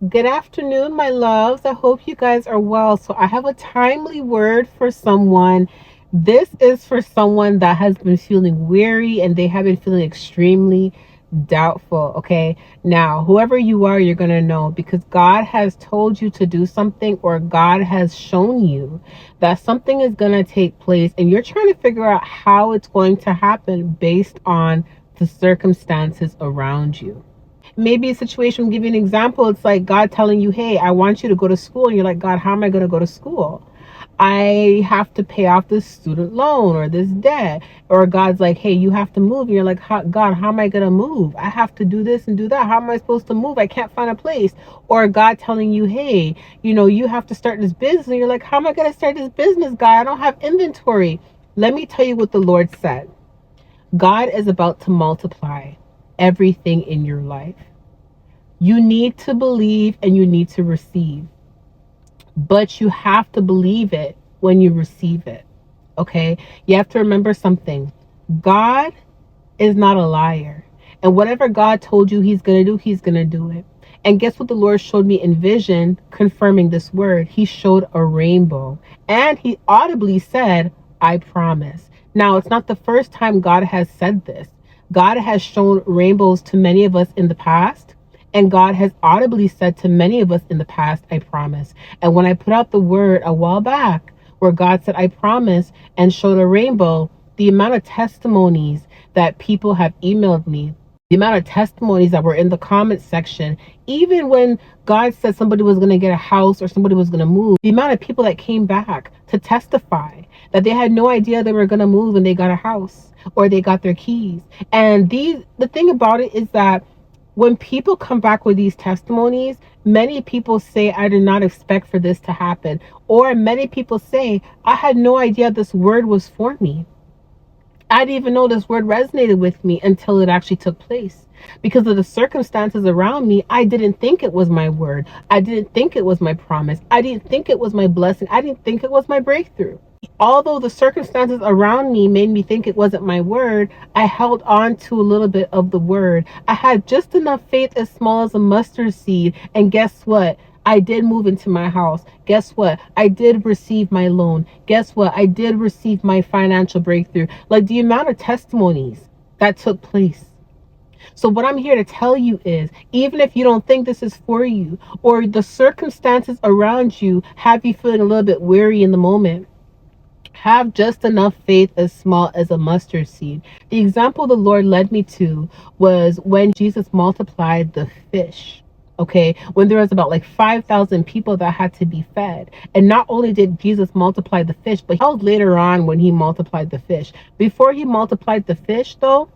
Good afternoon, my loves. I hope you guys are well. So, I have a timely word for someone. This is for someone that has been feeling weary and they have been feeling extremely doubtful. Okay. Now, whoever you are, you're going to know because God has told you to do something or God has shown you that something is going to take place and you're trying to figure out how it's going to happen based on the circumstances around you. Maybe a situation, give you an example. It's like God telling you, hey, I want you to go to school. And you're like, God, how am I going to go to school? I have to pay off this student loan or this debt. Or God's like, hey, you have to move. And you're like, God, how am I going to move? I have to do this and do that. How am I supposed to move? I can't find a place. Or God telling you, hey, you have to start this business. And you're like, how am I going to start this business, God? I don't have inventory. Let me tell you what the Lord said. God is about to multiply everything in your life. You need to believe and you need to receive, but you have to believe it when you receive it. Okay? You have to remember something. God is not a liar. And whatever God told you he's going to do, he's going to do it. And guess what the Lord showed me in vision confirming this word? He showed a rainbow and he audibly said, I promise. Now, it's not the first time God has said this. God has shown rainbows to many of us in the past. And God has audibly said to many of us in the past, I promise. And when I put out the word a while back where God said, I promise, and showed a rainbow, the amount of testimonies that people have emailed me, the amount of testimonies that were in the comment section, even when God said somebody was going to get a house or somebody was going to move, the amount of people that came back to testify that they had no idea they were going to move and they got a house or they got their keys. And the thing about it is that when people come back with these testimonies, many people say, I did not expect for this to happen. Or many people say, I had no idea this word was for me. I didn't even know this word resonated with me until it actually took place. Because of the circumstances around me, I didn't think it was my word. I didn't think it was my promise. I didn't think it was my blessing. I didn't think it was my breakthrough. Although the circumstances around me made me think it wasn't my word, I held on to a little bit of the word. I had just enough faith as small as a mustard seed. And guess what? I did move into my house. Guess what? I did receive my loan. Guess what? I did receive my financial breakthrough. Like the amount of testimonies that took place. So what I'm here to tell you is, even if you don't think this is for you, or the circumstances around you have you feeling a little bit weary in the moment, have just enough faith as small as a mustard seed. The example the Lord led me to was when Jesus multiplied the fish. Okay, when there was about like 5,000 people that had to be fed. And not only did Jesus multiply the fish, but he held later on when he multiplied the fish. Before he multiplied the fish, though,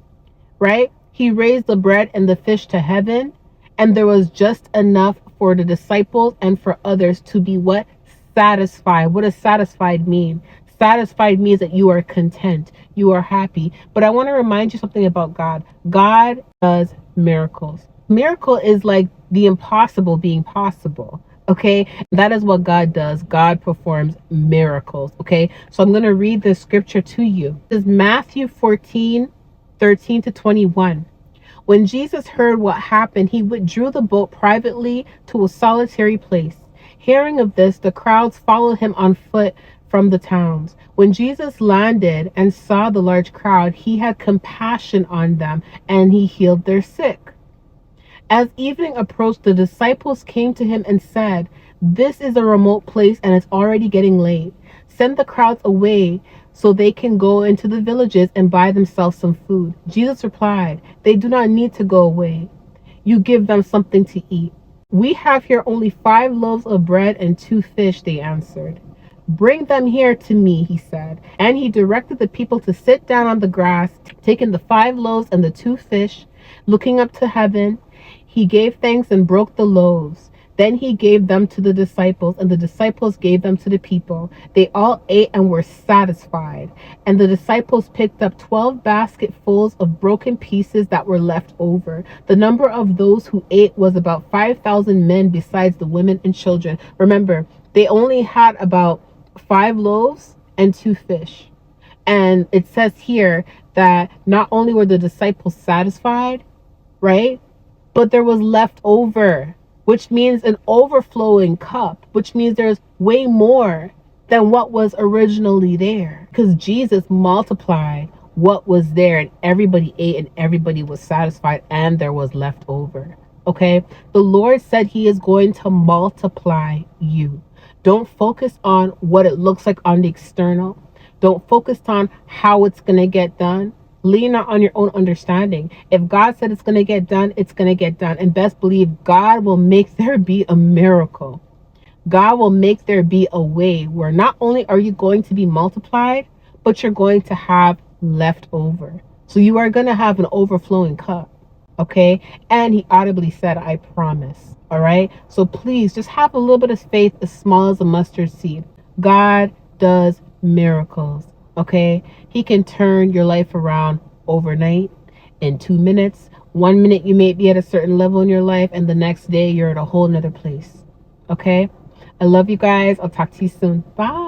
right, he raised the bread and the fish to heaven. And there was just enough for the disciples and for others to be what? Satisfied. What does satisfied mean? Satisfied means that you are content, you are happy. But I want to remind you something about God. God does miracles. Miracle is like the impossible being possible. Okay, that is what God does. God performs miracles. Okay, so I'm going to read the scripture to you. This is Matthew 14:13-21. When Jesus heard what happened, he withdrew the boat privately to a solitary place. Hearing of this, the crowds followed him on foot from the towns. When Jesus landed and saw the large crowd, he had compassion on them and he healed their sick. As evening approached, the disciples came to him and said, This is a remote place and it's already getting late. Send the crowds away so they can go into the villages and buy themselves some food. Jesus replied, They do not need to go away. You give them something to eat. We have here only 5 loaves of bread and 2 fish, they answered. Bring them here to me, he said. And he directed the people to sit down on the grass, taking the 5 loaves and the 2 fish. Looking up to heaven, he gave thanks and broke the loaves. Then he gave them to the disciples, and the disciples gave them to the people. They all ate and were satisfied. And the disciples picked up 12 basketfuls of broken pieces that were left over. The number of those who ate was about 5,000 men, besides the women and children. Remember, they only had about 5 loaves and 2 fish. And it says here that not only were the disciples satisfied, right? But there was left over. which means an overflowing cup, which means there's way more than what was originally there. Because Jesus multiplied what was there, and everybody ate and everybody was satisfied, and there was left over. Okay? The Lord said He is going to multiply you. Don't focus on what it looks like on the external. Don't focus on how it's going to get done. Lean not on your own understanding. If God said it's going to get done, it's going to get done. And best believe God will make there be a miracle. God will make there be a way where not only are you going to be multiplied, but you're going to have left over. So you are going to have an overflowing cup. Okay? And He audibly said, I promise. All right? So please just have a little bit of faith as small as a mustard seed. God does miracles. Okay? He can turn your life around overnight, in 2 minutes. 1 minute you may be at a certain level in your life, and the next day you're at a whole nother place. Okay? I love you guys. I'll talk to you soon. Bye.